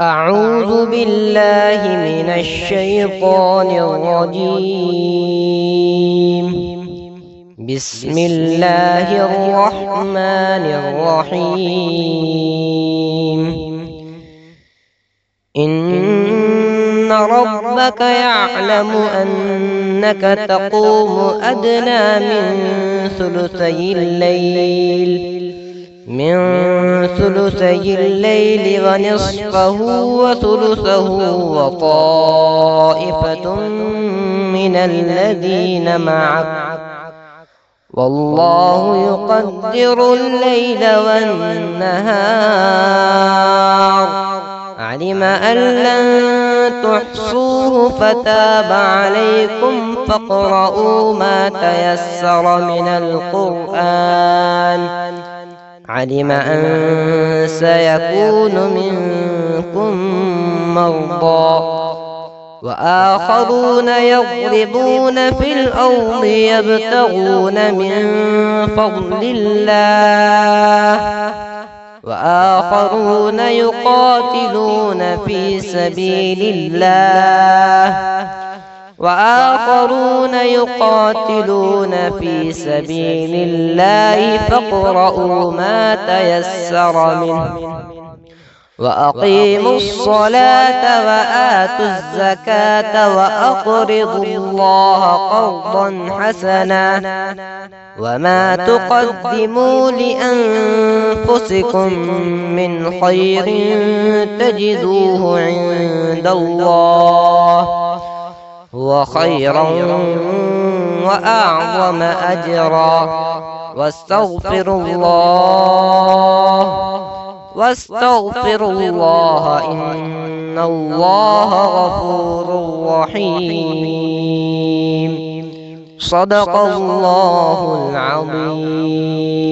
أعوذ بالله من الشيطان الرجيم. بسم الله الرحمن الرحيم. إن ربك يعلم أنك تقوم أدنى من ثلثي الليل ونصفه وثلثه وطائفة من الذين معك، والله يقدر الليل والنهار. علم أن لن تحصوه فتاب عليكم فاقرؤوا ما تيسر من القرآن. علم أن سيكون منكم مرضى وآخرون يضربون في الأرض يبتغون من فضل الله، وآخرون يقاتلون في سبيل الله فاقرؤوا ما تيسر منه، وأقيموا الصلاة وآتوا الزكاة وأقرضوا الله قرضا حسنا، وما تقدموا لأنفسكم من خير تجدوه عند الله هو خيرا وأعظم أجرا. واستغفروا الله إن الله غفور رحيم. صدق الله العظيم.